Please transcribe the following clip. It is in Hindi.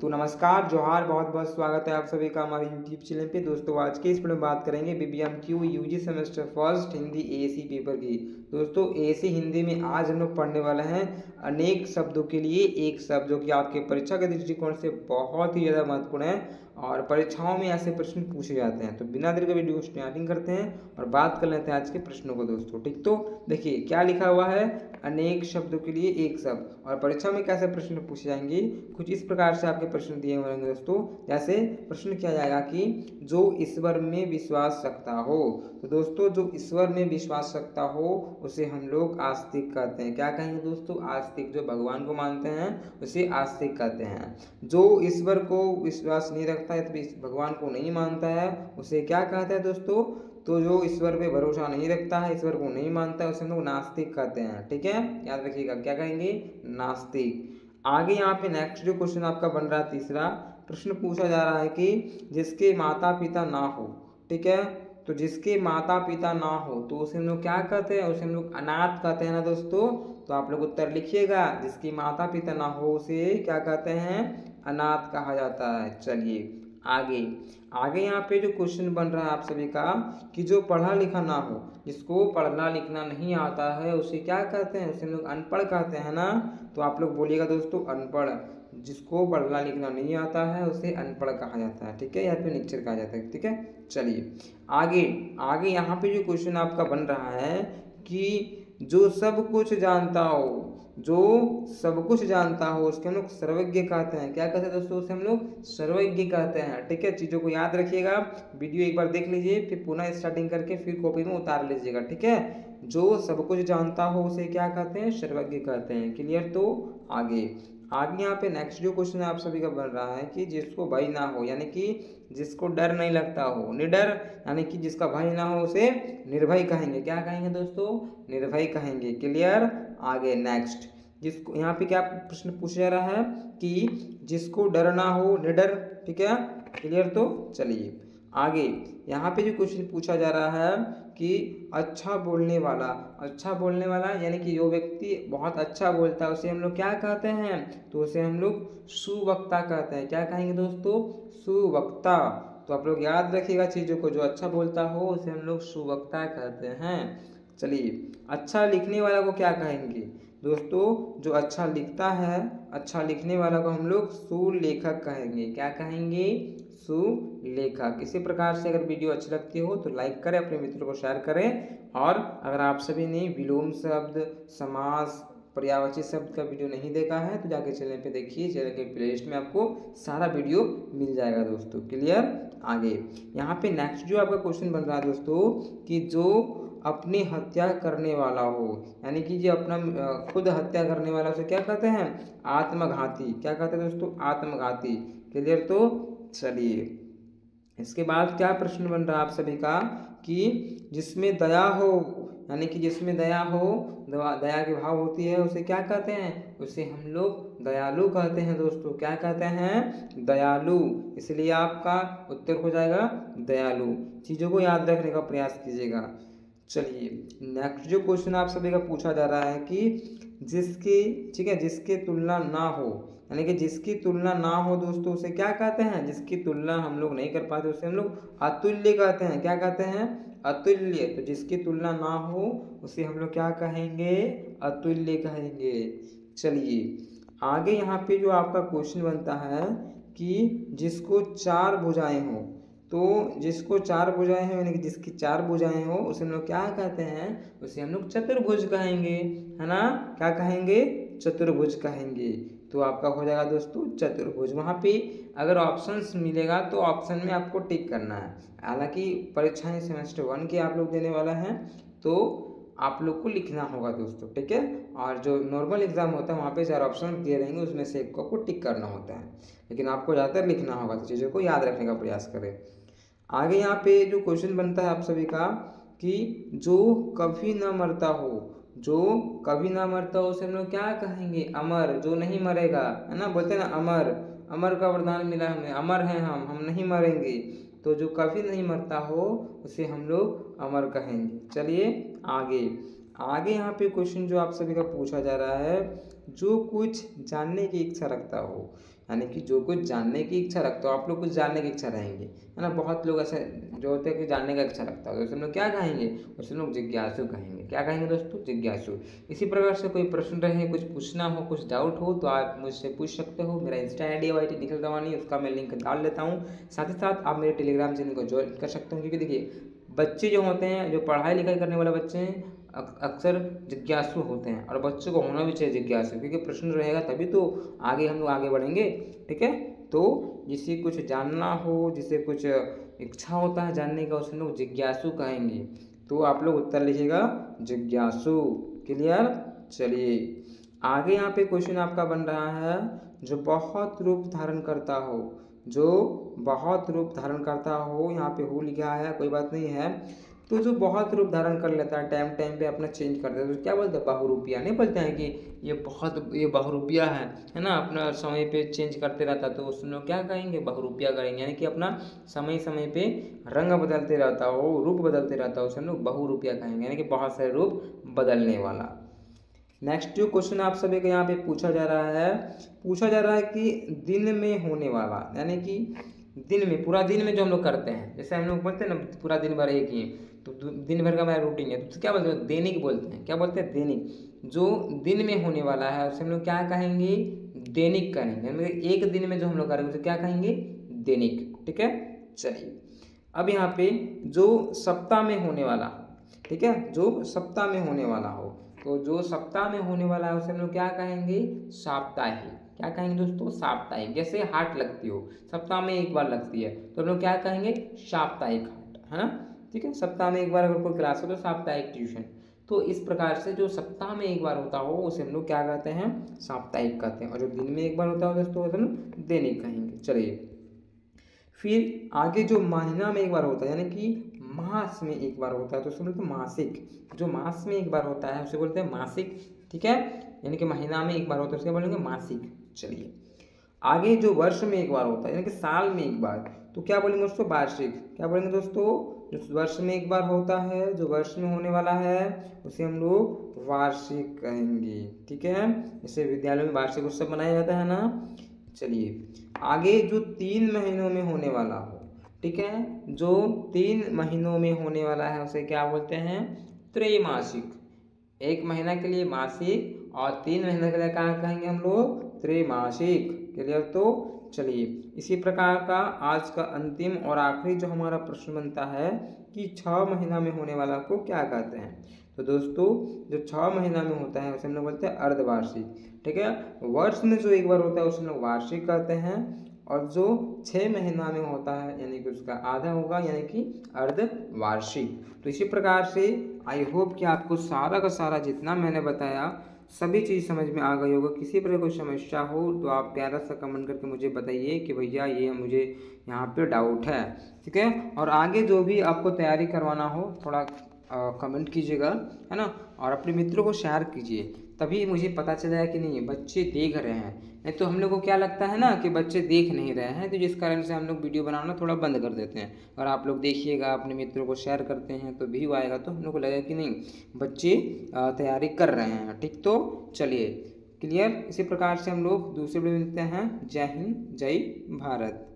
तो नमस्कार, जोहार, बहुत बहुत स्वागत है आप सभी का हमारे यूट्यूब चैनल पे। दोस्तों आज के इस वीडियो में बात करेंगे BBMQ UG semester first Hindi AAC paper की। दोस्तों एएसी हिंदी में आज हम लोग पढ़ने वाले हैं अनेक शब्दों के लिए एक शब्द, जो कि आपके परीक्षा के दृष्टिकोण से बहुत ही ज़्यादा महत्वपूर्ण है और परीक्षाओं में ऐसे प्रश्न पूछे जाते हैं। तो बिना देर के वीडियो को स्टार्टिंग करते हैं और बात कर लेते हैं आज के प्रश्नों को दोस्तों। ठीक, तो देखिए क्या लिखा हुआ है, अनेक शब्दों के लिए एक शब्द। और परीक्षा में कैसे प्रश्न पूछे जाएंगे, कुछ इस प्रकार से आपके प्रश्न दिए हुए होंगे दोस्तों। जैसे प्रश्न किया जाएगा कि जो ईश्वर में विश्वास रखता हो। तो दोस्तों जो ईश्वर में विश्वास रखता हो उसे हम लोग आस्तिक कहते हैं। क्या कहेंगे दोस्तों? आस्तिक। जो भगवान को मानते हैं उसे आस्तिक कहते हैं। जो ईश्वर को विश्वास नहीं रखता है, तो भगवान को नहीं मानता है, उसे क्या कहते हैं दोस्तों? तो जो ईश्वर पे भरोसा नहीं रखता है, ईश्वर को नहीं मानता है, उसे हम लोग नास्तिक कहते हैं। ठीक है, याद रखिएगा, क्या कहेंगे? नास्तिक। आगे यहाँ पे नेक्स्ट जो क्वेश्चन आपका बन रहा है, तीसरा प्रश्न पूछा जा रहा है कि जिसके माता पिता ना हो। ठीक है, तो जिसके माता पिता ना हो तो उसे हम लोग क्या कहते हैं? उसे हम लोग अनाथ कहते हैं ना दोस्तों। तो आप लोग उत्तर लिखिएगा, जिसकी माता पिता ना हो उसे क्या कहते हैं? अनाथ कहा जाता है। चलिए आगे यहाँ पे जो क्वेश्चन बन रहा है आप सभी का कि जो पढ़ा लिखा ना हो, जिसको पढ़ना लिखना नहीं आता है, उसे क्या कहते हैं? उसे हम लोग अनपढ़ कहते हैं ना। तो आप लोग बोलिएगा दोस्तों अनपढ़। जिसको पढ़ना लिखना नहीं आता है उसे अनपढ़ कहा जाता है। ठीक है, या फिर निश्चर कहा जाता है। ठीक है, चलिए आगे यहाँ पे जो क्वेश्चन आपका बन रहा है कि जो सब कुछ जानता हो, जो सब कुछ जानता हो उसके हम लोग सर्वज्ञ कहते हैं। क्या कहते हैं दोस्तों? उसे हम लोग सर्वज्ञ कहते हैं। ठीक है, चीज़ों को याद रखिएगा, वीडियो एक बार देख लीजिए, फिर पुनः स्टार्टिंग करके फिर कॉपी में उतार लीजिएगा। ठीक है, जो सब कुछ जानता हो उसे क्या कहते हैं? सर्वज्ञ कहते हैं। क्लियर? तो आगे यहाँ पे नेक्स्ट जो क्वेश्चन आप सभी का बन रहा है कि जिसको भय ना हो, यानी कि जिसको डर नहीं लगता हो। निडर, यानी कि जिसका भय ना हो उसे निर्भय कहेंगे। क्या कहेंगे दोस्तों? निर्भय कहेंगे। क्लियर? आगे नेक्स्ट जिसको यहाँ पे क्या प्रश्न पूछा जा रहा है कि जिसको डर ना हो, निडर। ठीक है, क्लियर? तो चलिए आगे यहाँ पे जो क्वेश्चन पूछा जा रहा है कि अच्छा बोलने वाला यानी कि जो व्यक्ति बहुत अच्छा बोलता है उसे हम लोग क्या कहते हैं? तो उसे हम लोग सुवक्ता कहते हैं। क्या कहेंगे दोस्तों? सुवक्ता। तो आप लोग याद रखिएगा चीज़ों को, जो अच्छा बोलता हो उसे हम लोग सुवक्ता कहते हैं। चलिए अच्छा लिखने वाला को क्या कहेंगे दोस्तों? जो अच्छा लिखता है, अच्छा लिखने वाला को हम लोग सुलेखक कहेंगे। क्या कहेंगे? सुलेखक। इसी प्रकार से अगर वीडियो अच्छी लगती हो तो लाइक करें, अपने मित्रों को शेयर करें। और अगर आप सभी ने विलोम शब्द, समास, पर्यायवाची शब्द का वीडियो नहीं देखा है तो जाके चैनल पे देखिए, चैनल के प्लेलिस्ट में आपको सारा वीडियो मिल जाएगा दोस्तों। क्लियर? आगे यहाँ पे नेक्स्ट जो आपका क्वेश्चन बन रहा है दोस्तों कि जो अपनी हत्या करने वाला हो, यानी कि जो अपना खुद हत्या करने वाला उसे क्या कहते हैं? आत्मघाती। क्या कहते हैं दोस्तों? आत्मघाती। क्लियर? तो चलिए इसके बाद क्या प्रश्न बन रहा है आप सभी का कि जिसमें दया हो, यानी कि जिसमें दया हो, दया की भाव होती है, उसे क्या कहते हैं? उसे हम लोग दयालु कहते हैं दोस्तों। क्या कहते हैं? दयालु। इसलिए आपका उत्तर हो जाएगा दयालु। चीज़ों को याद रखने का प्रयास कीजिएगा। चलिए नेक्स्ट जो क्वेश्चन आप सभी का पूछा जा रहा है कि जिसकी, ठीक है, जिसकी तुलना ना हो, यानी कि जिसकी तुलना ना हो दोस्तों उसे क्या कहते हैं? जिसकी तुलना हम लोग नहीं कर पाते उसे हम लोग अतुल्य कहते हैं। क्या कहते हैं? अतुल्य। तो जिसकी तुलना ना हो उसे हम लोग क्या कहेंगे? अतुल्य कहेंगे। चलिए आगे यहाँ पे जो आपका क्वेश्चन बनता है कि जिसको चार भुजाएं हो, तो जिसको चार भुजाएं हैं, यानी कि जिसकी चार भुजाएं हो उसे हम लोग क्या कहते हैं? उसे हम लोग चतुर्भुज कहेंगे, है ना। क्या कहेंगे? चतुर्भुज कहेंगे। तो आपका हो जाएगा दोस्तों चतुर्भुज। वहाँ पे अगर ऑप्शंस मिलेगा तो ऑप्शन में आपको टिक करना है। हालांकि परीक्षाएं सेमेस्टर 1 की आप लोग देने वाला हैं तो आप लोग को लिखना होगा दोस्तों। ठीक है, और जो नॉर्मल एग्जाम होता है वहाँ पे 4 ऑप्शन दिए रहेंगे, उसमें से एक को आपको टिक करना होता है, लेकिन आपको ज़्यादातर लिखना होगा। तो चीज़ों को याद रखने का प्रयास करें। आगे यहाँ पे जो क्वेश्चन बनता है आप सभी का कि जो कभी न मरता हो, जो कभी ना मरता हो उसे हम लोग क्या कहेंगे? अमर। जो नहीं मरेगा, है ना, बोलते हैं ना अमर, अमर का वरदान मिला हमें, अमर हैं हम नहीं मरेंगे। तो जो कभी नहीं मरता हो उसे हम लोग अमर कहेंगे। चलिए आगे यहाँ पे क्वेश्चन जो आप सभी का पूछा जा रहा है, जो कुछ जानने की इच्छा रखता हो, यानी कि जो कुछ जानने की इच्छा रखते हो, आप लोग कुछ जानने की इच्छा रहेंगे, है ना। बहुत लोग ऐसे जो होते हैं कि जानने का इच्छा रखता है, तो उसे लोग क्या कहेंगे, उसे लोग जिज्ञासु कहेंगे। क्या कहेंगे दोस्तों, जिज्ञासु। इसी प्रकार से कोई प्रश्न रहे, कुछ पूछना हो, कुछ डाउट हो तो आप मुझसे पूछ सकते हो। मेरा insta ID YT Nikhil Rawani, उसका मैं लिंक डाल देता हूँ। साथ ही साथ आप मेरे टेलीग्राम चैनल को ज्वाइन कर सकते हो, क्योंकि देखिए बच्चे जो होते हैं, जो पढ़ाई लिखाई करने वाले बच्चे हैं, अक्सर जिज्ञासु होते हैं, और बच्चों को होना भी चाहिए जिज्ञासु, क्योंकि प्रश्न रहेगा तभी तो आगे हम लोग आगे बढ़ेंगे। ठीक है, तो जिसे कुछ जानना हो, जिसे कुछ इच्छा होता है जानने का, उसे लोग जिज्ञासु कहेंगे। तो आप लोग उत्तर लिखिएगा जिज्ञासु। क्लियर। चलिए आगे यहाँ पे क्वेश्चन आपका बन रहा है, जो बहुत रूप धारण करता हो, जो बहुत रूप धारण करता हो, यहाँ पे हो लिखा है, कोई बात नहीं है। तो जो बहुत रूप धारण कर लेता है, टाइम टाइम पे अपना चेंज कर देता है, तो क्या बोलते हैं, बहुरूपिया। नहीं बोलते हैं कि ये बहुरूपिया है ना, अपना समय पे चेंज करते रहता है, तो उस लोग क्या कहेंगे, बहुरूपिया करेंगे। यानी कि अपना समय समय पे रंग बदलते रहता हो, रूप बदलते रहता हो, उसे लोग बहुरूपिया कहेंगे, यानी कि बहुत सारे रूप बदलने वाला। नेक्स्ट जो क्वेश्चन आप सभी को यहाँ पे पूछा जा रहा है कि दिन में होने वाला, यानी कि दिन में, पूरा दिन में जो हम लोग करते हैं, जैसे हम लोग बोलते हैं ना पूरा दिन भर एक ही, तो दिन भर का मेरा रूटीन है, तो क्या बोलते हैं, दैनिक बोलते हैं। क्या बोलते हैं, दैनिक। जो दिन में होने वाला है उसे हम लोग क्या कहेंगे, दैनिक कहेंगे। यानी एक दिन में जो हम लोग करेंगे उसे क्या कहेंगे, दैनिक। ठीक है। चलिए अब यहाँ पे जो सप्ताह में होने वाला, ठीक है, जो सप्ताह में होने वाला हो, तो जो सप्ताह में होने वाला है उसे हम लोग क्या कहेंगे, साप्ताहिक। क्या कहेंगे दोस्तों, साप्ताहिक। जैसे हाट लगती हो, सप्ताह में एक बार लगती है, तो हम लोग क्या कहेंगे, साप्ताहिक हाट, है ना। ठीक है, सप्ताह में एक बार अगर कोई क्लास हो तो साप्ताहिक ट्यूशन। तो इस प्रकार से जो सप्ताह में एक बार होता हो उसे हम लोग क्या कहते हैं, साप्ताहिक कहते हैं। और जो दिन में एक बार होता हो दोस्तों उसे हम लोग दैनिक कहेंगे। चलिए फिर आगे जो महीना में एक बार होता है, यानी कि मास में एक बार होता है, तो उसे बोलते हैं मासिक। जो मास में एक बार होता है उसे बोलते हैं मासिक। ठीक है, यानी कि महीना में एक बार होता है उसे बोलेंगे मासिक। चलिए आगे जो वर्ष में एक बार होता है, यानी कि साल में एक बार, तो क्या बोलेंगे दोस्तों, वार्षिक। क्या बोलेंगे दोस्तों, जो वर्ष में एक बार होता है, जो वर्ष में होने वाला है, उसे हम लोग वार्षिक कहेंगे। ठीक है, जैसे विद्यालय में वार्षिक उत्सव मनाया जाता है ना। चलिए आगे जो 3 महीनों में होने वाला हो, ठीक है, जो 3 महीनों में होने वाला है उसे क्या बोलते हैं, त्रैमासिक। एक महीना के लिए मासिक और 3 महीने के लिए क्या कहेंगे हम लोग, त्रैमासिक। क्लियर। तो चलिए इसी प्रकार का आज का अंतिम और आखिरी जो हमारा प्रश्न बनता है कि 6 महीना में होने वाला को क्या कहते हैं। तो दोस्तों जो 6 महीना में होता है उसे हम लोग बोलते हैं अर्धवार्षिक। ठीक है, वर्ष में जो एक बार होता है उसे हम लोग वार्षिक कहते हैं, और जो 6 महीना में होता है यानी कि उसका आधा होगा, यानी कि अर्धवार्षिक। तो इसी प्रकार से आई होप कि आपको सारा का सारा जितना मैंने बताया सभी चीज़ समझ में आ गई होगा। किसी प्रकार कोई समस्या हो तो आप प्यारा सा कमेंट करके मुझे बताइए कि भैया ये मुझे यहाँ पे डाउट है। ठीक है, और आगे जो भी आपको तैयारी करवाना हो थोड़ा कमेंट कीजिएगा, है ना, और अपने मित्रों को शेयर कीजिए, तभी मुझे पता चलेगा कि नहीं बच्चे देख रहे हैं। नहीं तो हम लोग को क्या लगता है ना कि बच्चे देख नहीं रहे हैं, तो जिस कारण से हम लोग वीडियो बनाना थोड़ा बंद कर देते हैं। और आप लोग देखिएगा, अपने मित्रों को शेयर करते हैं तो व्यू आएगा, तो हम लोग को लगेगा कि नहीं बच्चे तैयारी कर रहे हैं। ठीक, तो चलिए क्लियर। इसी प्रकार से हम लोग दूसरे वीडियो में मिलते हैं। जय हिंद, जय भारत।